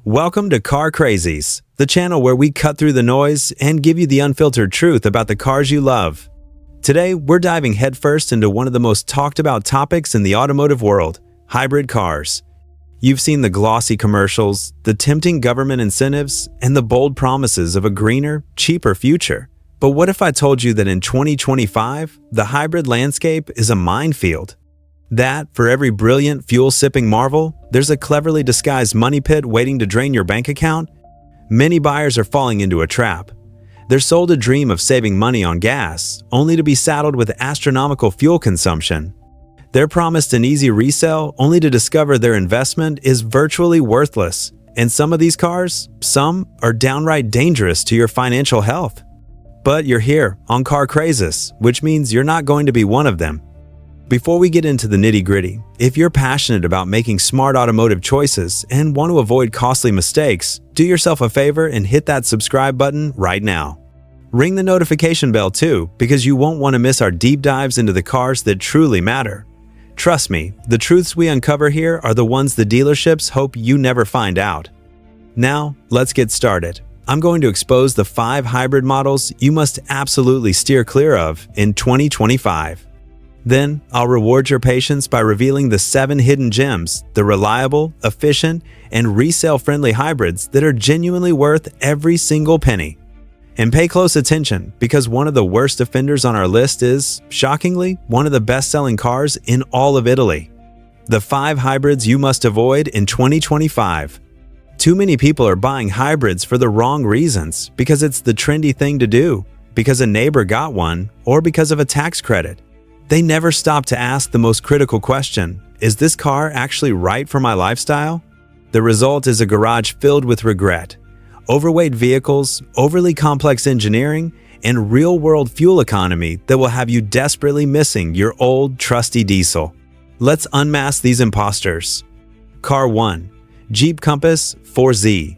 Welcome to Car Crazies, the channel where we cut through the noise and give you the unfiltered truth about the cars you love. Today, we're diving headfirst into one of the most talked about topics in the automotive world, hybrid cars. You've seen the glossy commercials, the tempting government incentives, and the bold promises of a greener, cheaper future. But what if I told you that in 2025, the hybrid landscape is a minefield? That, for every brilliant, fuel-sipping marvel, there's a cleverly disguised money pit waiting to drain your bank account? Many buyers are falling into a trap. They're sold a dream of saving money on gas, only to be saddled with astronomical fuel consumption. They're promised an easy resale, only to discover their investment is virtually worthless. And some of these cars, some are downright dangerous to your financial health. But you're here on Car Crazies, which means you're not going to be one of them. Before we get into the nitty-gritty, if you're passionate about making smart automotive choices and want to avoid costly mistakes, do yourself a favor and hit that subscribe button right now. Ring the notification bell too, because you won't want to miss our deep dives into the cars that truly matter. Trust me, the truths we uncover here are the ones the dealerships hope you never find out. Now, let's get started. I'm going to expose the 5 hybrid models you must absolutely steer clear of in 2025. Then, I'll reward your patience by revealing the 7 hidden gems, the reliable, efficient, and resale-friendly hybrids that are genuinely worth every single penny. And pay close attention, because one of the worst offenders on our list is, shockingly, one of the best-selling cars in all of Italy. The 5 hybrids you must avoid in 2025. Too many people are buying hybrids for the wrong reasons, because it's the trendy thing to do, because a neighbor got one, or because of a tax credit. They never stop to ask the most critical question, is this car actually right for my lifestyle? The result is a garage filled with regret, overweight vehicles, overly complex engineering, and real-world fuel economy that will have you desperately missing your old, trusty diesel. Let's unmask these imposters. Car 1. Jeep Compass 4Z.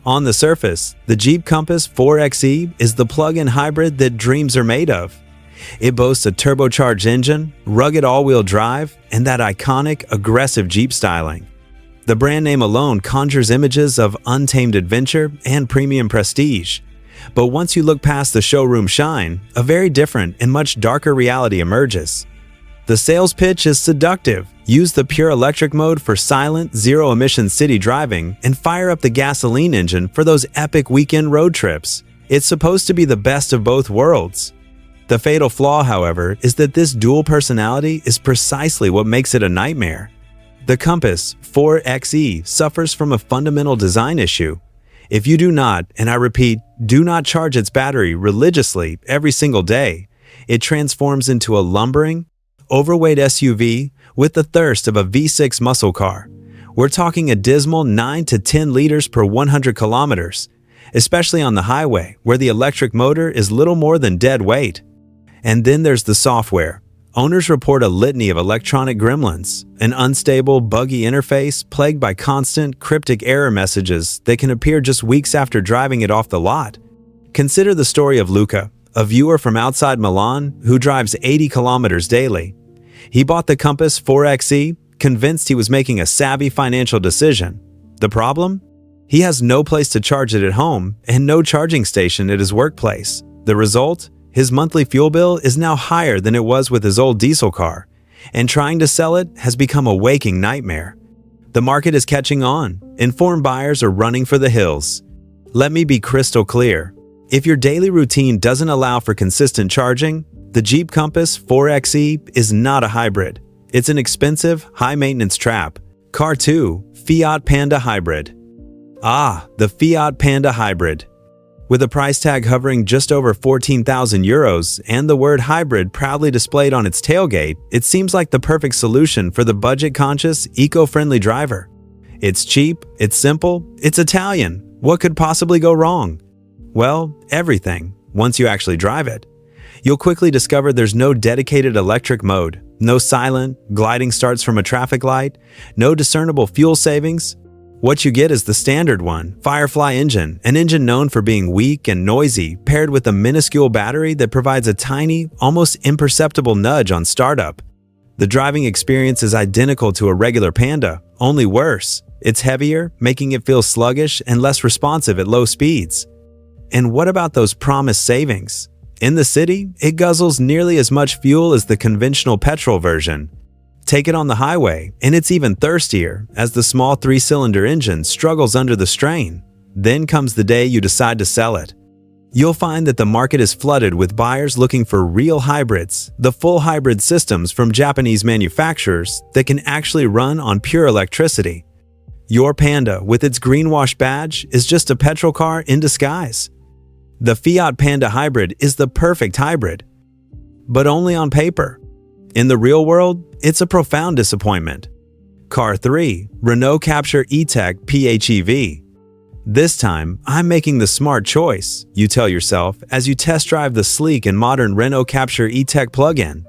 On the surface, the Jeep Compass 4xe is the plug-in hybrid that dreams are made of. It boasts a turbocharged engine, rugged all-wheel drive, and that iconic, aggressive Jeep styling. The brand name alone conjures images of untamed adventure and premium prestige. But once you look past the showroom shine, a very different and much darker reality emerges. The sales pitch is seductive. Use the pure electric mode for silent, zero-emission city driving and fire up the gasoline engine for those epic weekend road trips. It's supposed to be the best of both worlds. The fatal flaw, however, is that this dual personality is precisely what makes it a nightmare. The Compass 4xe suffers from a fundamental design issue. If you do not, and I repeat, do not charge its battery religiously every single day, it transforms into a lumbering, overweight SUV with the thirst of a V6 muscle car. We're talking a dismal 9 to 10 liters per 100 kilometers, especially on the highway where the electric motor is little more than dead weight. And then there's the software. Owners report a litany of electronic gremlins, an unstable, buggy interface plagued by constant, cryptic error messages that can appear just weeks after driving it off the lot. Consider the story of Luca, a viewer from outside Milan who drives 80 kilometers daily. He bought the Compass 4xe, convinced he was making a savvy financial decision. The problem? He has no place to charge it at home and no charging station at his workplace. The result? His monthly fuel bill is now higher than it was with his old diesel car, and trying to sell it has become a waking nightmare. The market is catching on. Informed buyers are running for the hills. Let me be crystal clear. If your daily routine doesn't allow for consistent charging, the Jeep Compass 4xe is not a hybrid. It's an expensive, high-maintenance trap. Car 2. Fiat Panda Hybrid. Ah, the Fiat Panda Hybrid. With a price tag hovering just over 14,000 euros and the word hybrid proudly displayed on its tailgate, it seems like the perfect solution for the budget-conscious, eco-friendly driver. It's cheap, it's simple, it's Italian. What could possibly go wrong? Well, everything, once you actually drive it. You'll quickly discover there's no dedicated electric mode, no silent, gliding starts from a traffic light, no discernible fuel savings. What you get is the standard one, Firefly engine, an engine known for being weak and noisy, paired with a minuscule battery that provides a tiny, almost imperceptible nudge on startup. The driving experience is identical to a regular Panda, only worse. It's heavier, making it feel sluggish and less responsive at low speeds. And what about those promised savings? In the city, it guzzles nearly as much fuel as the conventional petrol version. Take it on the highway, and it's even thirstier as the small 3-cylinder engine struggles under the strain. Then comes the day you decide to sell it. You'll find that the market is flooded with buyers looking for real hybrids, the full hybrid systems from Japanese manufacturers that can actually run on pure electricity. Your Panda, with its greenwash badge, is just a petrol car in disguise. The Fiat Panda Hybrid is the perfect hybrid, but only on paper. In the real world, it's a profound disappointment. Car 3, Renault Captur E-Tech PHEV. This time, I'm making the smart choice, you tell yourself as you test drive the sleek and modern Renault Captur E-Tech plug-in.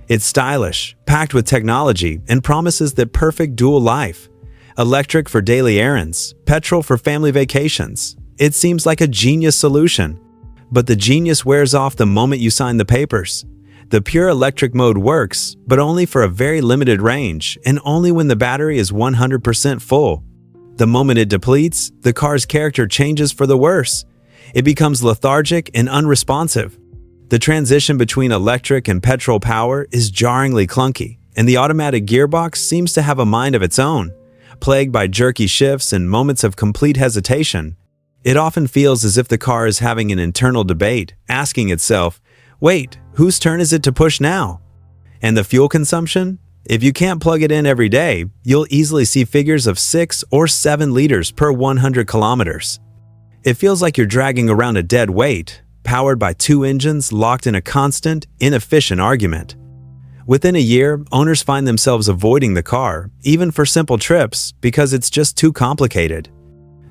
It's stylish, packed with technology, and promises that perfect dual life. Electric for daily errands, petrol for family vacations. It seems like a genius solution. But the genius wears off the moment you sign the papers. The pure electric mode works, but only for a very limited range and only when the battery is 100% full. The moment it depletes, the car's character changes for the worse. It becomes lethargic and unresponsive. The transition between electric and petrol power is jarringly clunky, and the automatic gearbox seems to have a mind of its own, plagued by jerky shifts and moments of complete hesitation. It often feels as if the car is having an internal debate, asking itself, "Wait, whose turn is it to push now?" And the fuel consumption? If you can't plug it in every day, you'll easily see figures of 6 or 7 liters per 100 kilometers. It feels like you're dragging around a dead weight, powered by 2 engines locked in a constant, inefficient argument. Within a year, owners find themselves avoiding the car, even for simple trips, because it's just too complicated.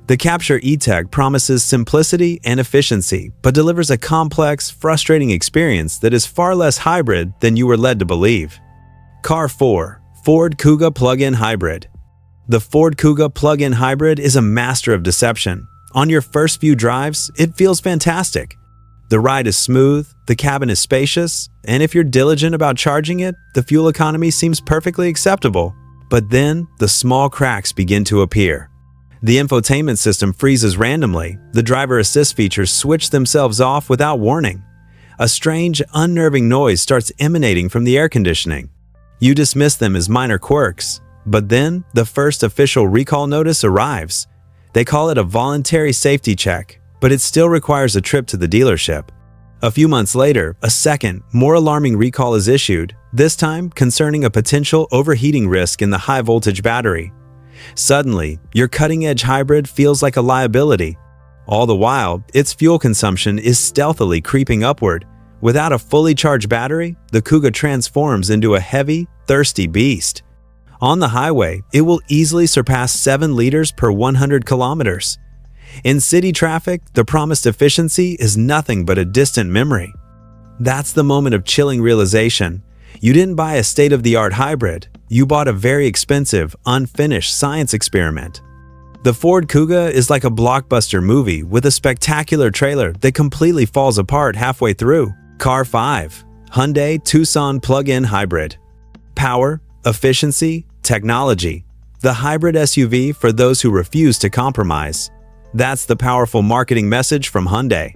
The Captur E-Tech promises simplicity and efficiency, but delivers a complex, frustrating experience that is far less hybrid than you were led to believe. Car 4, Ford Kuga Plug-in Hybrid. The Ford Kuga Plug-in Hybrid is a master of deception. On your first few drives, it feels fantastic. The ride is smooth, the cabin is spacious, and if you're diligent about charging it, the fuel economy seems perfectly acceptable. But then, the small cracks begin to appear. The infotainment system freezes randomly, the driver assist features switch themselves off without warning. A strange, unnerving noise starts emanating from the air conditioning. You dismiss them as minor quirks, but then the first official recall notice arrives. They call it a voluntary safety check, but it still requires a trip to the dealership. A few months later, a second, more alarming recall is issued, this time concerning a potential overheating risk in the high-voltage battery. Suddenly, your cutting-edge hybrid feels like a liability. All the while, its fuel consumption is stealthily creeping upward. Without a fully charged battery, the Kuga transforms into a heavy, thirsty beast. On the highway, it will easily surpass 7 liters per 100 kilometers. In city traffic, the promised efficiency is nothing but a distant memory. That's the moment of chilling realization. You didn't buy a state-of-the-art hybrid. You bought a very expensive, unfinished science experiment. The Ford Kuga is like a blockbuster movie with a spectacular trailer that completely falls apart halfway through. Car 5, Hyundai Tucson Plug-in Hybrid. Power, efficiency, technology. The hybrid SUV for those who refuse to compromise. That's the powerful marketing message from Hyundai.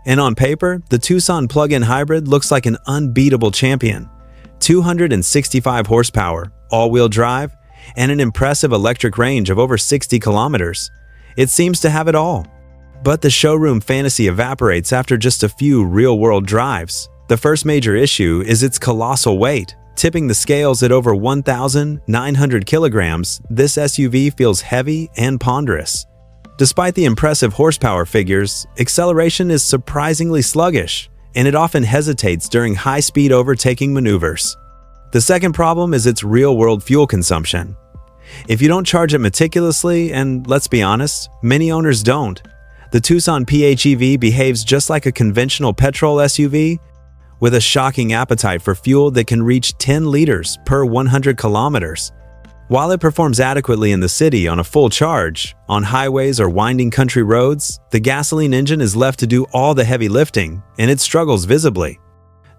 And on paper, the Tucson Plug-in Hybrid looks like an unbeatable champion. 265 horsepower, all-wheel drive, and an impressive electric range of over 60 kilometers. It seems to have it all. But the showroom fantasy evaporates after just a few real-world drives. The first major issue is its colossal weight. Tipping the scales at over 1,900 kilograms, this SUV feels heavy and ponderous. Despite the impressive horsepower figures, acceleration is surprisingly sluggish, and it often hesitates during high-speed overtaking maneuvers. The second problem is its real-world fuel consumption. If you don't charge it meticulously, and let's be honest, many owners don't, the Tucson PHEV behaves just like a conventional petrol SUV, with a shocking appetite for fuel that can reach 10 liters per 100 kilometers. While it performs adequately in the city on a full charge, on highways or winding country roads, the gasoline engine is left to do all the heavy lifting, and it struggles visibly.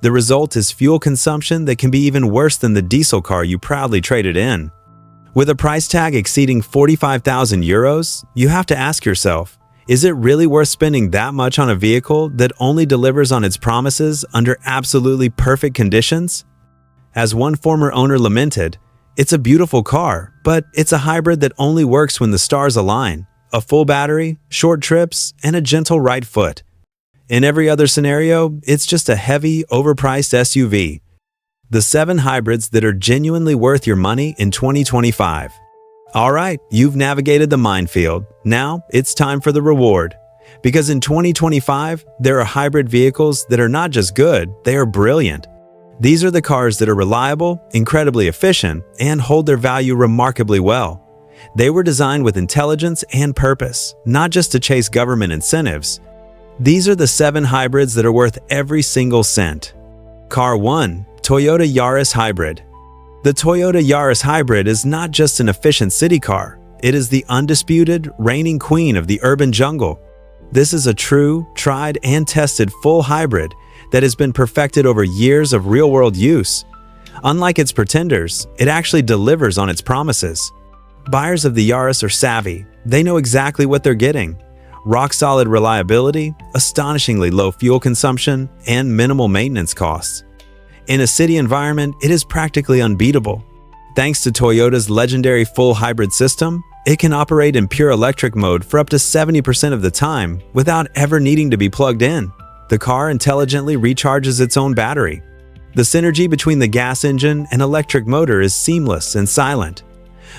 The result is fuel consumption that can be even worse than the diesel car you proudly traded in. With a price tag exceeding 45,000 euros, you have to ask yourself, is it really worth spending that much on a vehicle that only delivers on its promises under absolutely perfect conditions? As one former owner lamented, "It's a beautiful car, but it's a hybrid that only works when the stars align. A full battery, short trips, and a gentle right foot. In every other scenario, it's just a heavy, overpriced SUV." The 7 hybrids that are genuinely worth your money in 2025. All right, you've navigated the minefield. Now it's time for the reward. Because in 2025, there are hybrid vehicles that are not just good, they are brilliant. These are the cars that are reliable, incredibly efficient, and hold their value remarkably well. They were designed with intelligence and purpose, not just to chase government incentives. These are the 7 hybrids that are worth every single cent. Car 1. Toyota Yaris Hybrid. The Toyota Yaris Hybrid is not just an efficient city car, it is the undisputed, reigning queen of the urban jungle. This is a true, tried and tested full hybrid that has been perfected over years of real-world use. Unlike its pretenders, it actually delivers on its promises. Buyers of the Yaris are savvy. They know exactly what they're getting. Rock-solid reliability, astonishingly low fuel consumption, and minimal maintenance costs. In a city environment, it is practically unbeatable. Thanks to Toyota's legendary full hybrid system, it can operate in pure electric mode for up to 70% of the time without ever needing to be plugged in. The car intelligently recharges its own battery. The synergy between the gas engine and electric motor is seamless and silent.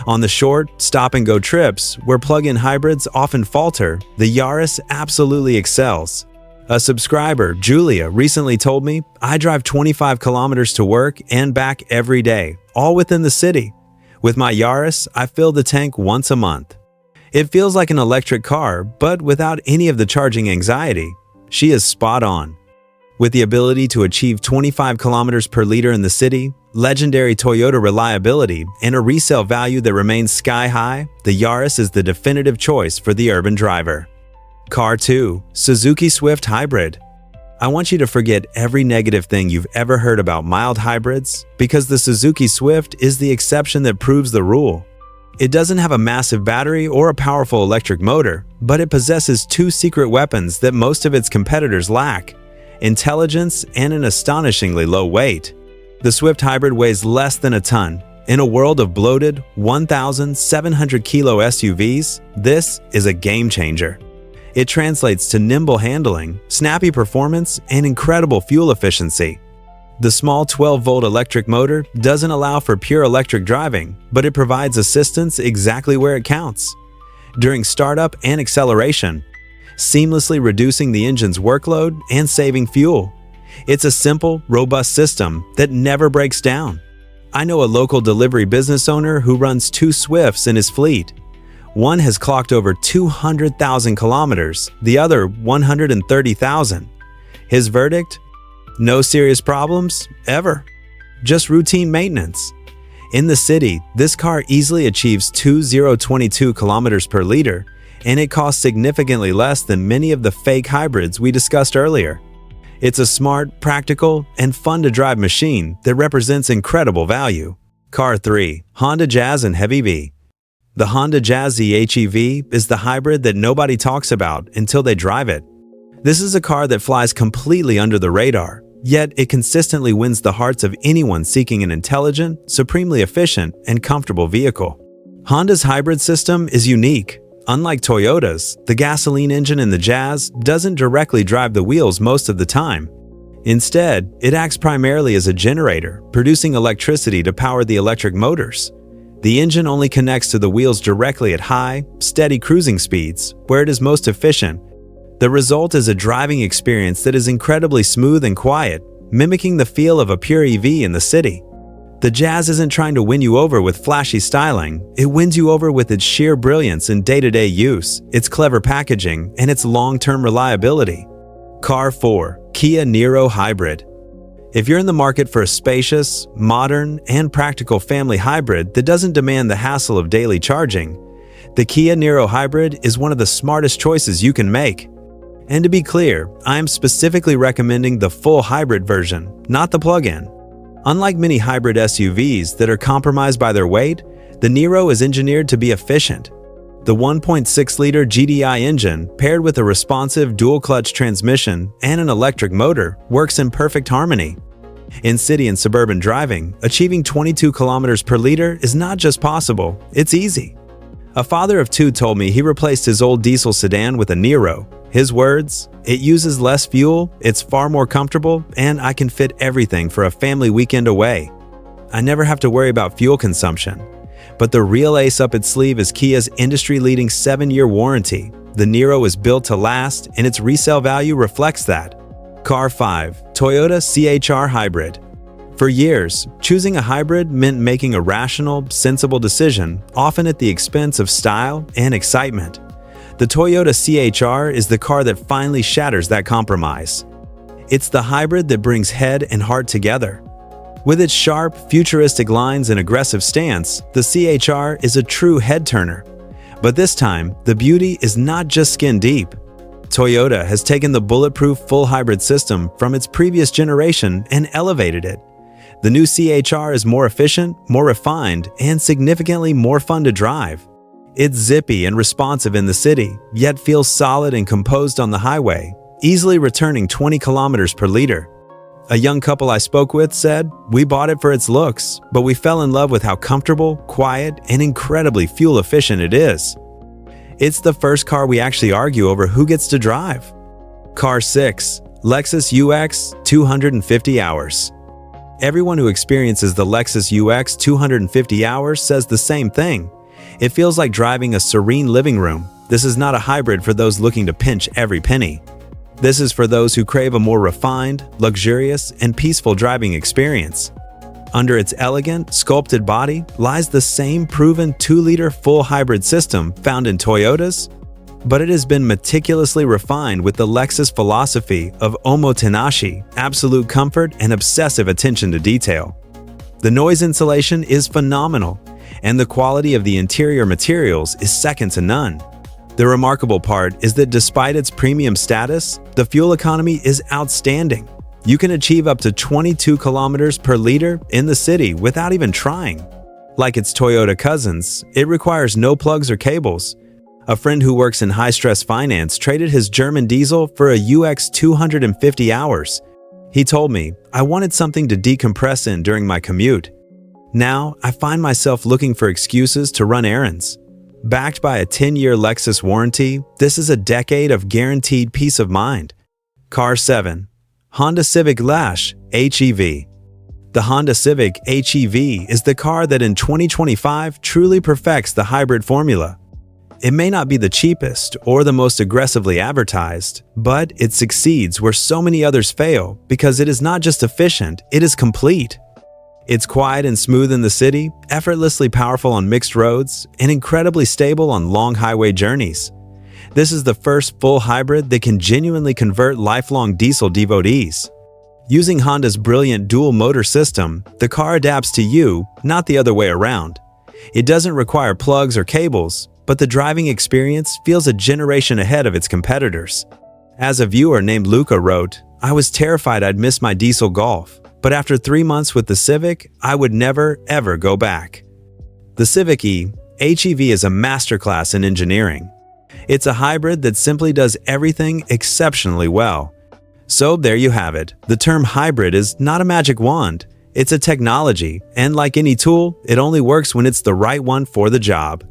On the short, stop-and-go trips, where plug-in hybrids often falter, the Yaris absolutely excels. A subscriber, Julia, recently told me, "I drive 25 kilometers to work and back every day, all within the city. With my Yaris, I fill the tank once a month. It feels like an electric car, but without any of the charging anxiety." She is spot on. With the ability to achieve 25 kilometers per liter in the city, legendary Toyota reliability, and a resale value that remains sky-high, the Yaris is the definitive choice for the urban driver. Car 2. Suzuki Swift Hybrid. I want you to forget every negative thing you've ever heard about mild hybrids, because the Suzuki Swift is the exception that proves the rule. It doesn't have a massive battery or a powerful electric motor, but it possesses 2 secret weapons that most of its competitors lack: intelligence and an astonishingly low weight. The Swift Hybrid weighs less than a ton. In a world of bloated 1,700 kilo SUVs, this is a game changer. It translates to nimble handling, snappy performance, and incredible fuel efficiency. The small 12-volt electric motor doesn't allow for pure electric driving, but it provides assistance exactly where it counts. During startup and acceleration, seamlessly reducing the engine's workload and saving fuel. It's a simple, robust system that never breaks down. I know a local delivery business owner who runs 2 Swifts in his fleet. One has clocked over 200,000 kilometers, the other 130,000. His verdict? No serious problems, ever. Just routine maintenance. In the city, this car easily achieves 2022 kilometers per liter, and it costs significantly less than many of the fake hybrids we discussed earlier. It's a smart, practical, and fun-to-drive machine that represents incredible value. Car 3. Honda Jazz and Heavy-V. The Honda Jazz HEV is the hybrid that nobody talks about until they drive it. This is a car that flies completely under the radar, yet it consistently wins the hearts of anyone seeking an intelligent, supremely efficient, and comfortable vehicle. Honda's hybrid system is unique. Unlike Toyota's, the gasoline engine in the Jazz doesn't directly drive the wheels most of the time. Instead, it acts primarily as a generator, producing electricity to power the electric motors. The engine only connects to the wheels directly at high, steady cruising speeds, where it is most efficient. The result is a driving experience that is incredibly smooth and quiet, mimicking the feel of a pure EV in the city. The Jazz isn't trying to win you over with flashy styling, it wins you over with its sheer brilliance in day-to-day use, its clever packaging, and its long-term reliability. Car 4. Kia Niro Hybrid. If you're in the market for a spacious, modern, and practical family hybrid that doesn't demand the hassle of daily charging, the Kia Niro Hybrid is one of the smartest choices you can make. And to be clear, I am specifically recommending the full hybrid version, not the plug-in. Unlike many hybrid SUVs that are compromised by their weight, The Nero is engineered to be efficient. The 1.6-liter GDI engine, paired with a responsive dual-clutch transmission and an electric motor, works in perfect harmony. In city and suburban driving, achieving 22 kilometers per liter is not just possible, it's easy. A father of two told me he replaced his old diesel sedan with a Nero. His words, "It uses less fuel, it's far more comfortable, and I can fit everything for a family weekend away. I never have to worry about fuel consumption." But the real ace up its sleeve is Kia's industry-leading 7-year warranty. The Nero is built to last, and its resale value reflects that. Car 5. Toyota CHR Hybrid. For years, choosing a hybrid meant making a rational, sensible decision, often at the expense of style and excitement. The Toyota CHR is the car that finally shatters that compromise. It's the hybrid that brings head and heart together. With its sharp, futuristic lines and aggressive stance, the CHR is a true head-turner. But this time, the beauty is not just skin-deep. Toyota has taken the bulletproof full hybrid system from its previous generation and elevated it. The new CHR is more efficient, more refined, and significantly more fun to drive. It's zippy and responsive in the city, yet feels solid and composed on the highway, easily returning 20 kilometers per liter. A young couple I spoke with said, "We bought it for its looks, but we fell in love with how comfortable, quiet, and incredibly fuel-efficient it is." It's the first car we actually argue over who gets to drive. Car 6. Lexus UX 250 Hours. Everyone who experiences the Lexus UX 250 Hours says the same thing. It feels like driving a serene living room. This is not a hybrid for those looking to pinch every penny. This is for those who crave a more refined, luxurious, and peaceful driving experience. Under its elegant, sculpted body lies the same proven 2-liter full hybrid system found in Toyotas, but it has been meticulously refined with the Lexus philosophy of omotenashi, absolute comfort and obsessive attention to detail. The noise insulation is phenomenal, and the quality of the interior materials is second to none. The remarkable part is that despite its premium status, the fuel economy is outstanding. You can achieve up to 22 kilometers per liter in the city without even trying. Like its Toyota cousins, it requires no plugs or cables. A friend who works in high-stress finance traded his German diesel for a UX 250 Hours. He told me, "I wanted something to decompress in during my commute. Now, I find myself looking for excuses to run errands." Backed by a 10-year Lexus warranty, this is a decade of guaranteed peace of mind. Car 7. Honda Civic Lash HEV. The Honda Civic HEV is the car that in 2025 truly perfects the hybrid formula. It may not be the cheapest or the most aggressively advertised, but it succeeds where so many others fail because it is not just efficient, it is complete. It's quiet and smooth in the city, effortlessly powerful on mixed roads, and incredibly stable on long highway journeys. This is the first full hybrid that can genuinely convert lifelong diesel devotees. Using Honda's brilliant dual-motor system, the car adapts to you, not the other way around. It doesn't require plugs or cables, but the driving experience feels a generation ahead of its competitors. As a viewer named Luca wrote, "I was terrified I'd miss my diesel Golf. But after 3 months with the Civic, I would never, ever go back." The Civic HEV is a masterclass in engineering. It's a hybrid that simply does everything exceptionally well. So there you have it. The term hybrid is not a magic wand. It's a technology, and like any tool, it only works when it's the right one for the job.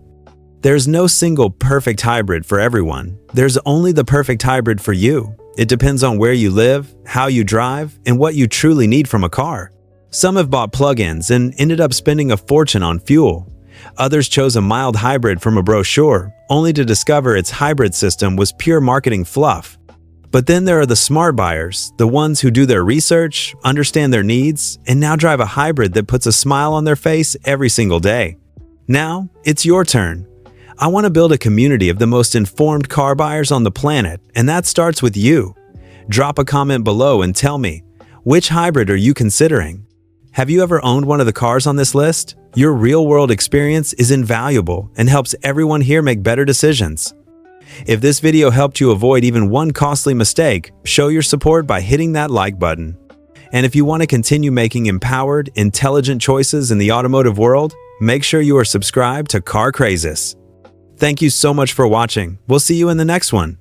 There's no single perfect hybrid for everyone. There's only the perfect hybrid for you. It depends on where you live, how you drive, and what you truly need from a car. Some have bought plug-ins and ended up spending a fortune on fuel. Others chose a mild hybrid from a brochure, only to discover its hybrid system was pure marketing fluff. But then there are the smart buyers, the ones who do their research, understand their needs, and now drive a hybrid that puts a smile on their face every single day. Now, it's your turn. I want to build a community of the most informed car buyers on the planet, and that starts with you. Drop a comment below and tell me, which hybrid are you considering? Have you ever owned one of the cars on this list? Your real-world experience is invaluable and helps everyone here make better decisions. If this video helped you avoid even one costly mistake, show your support by hitting that like button. And if you want to continue making empowered, intelligent choices in the automotive world, make sure you are subscribed to Car Crazes. Thank you so much for watching. We'll see you in the next one.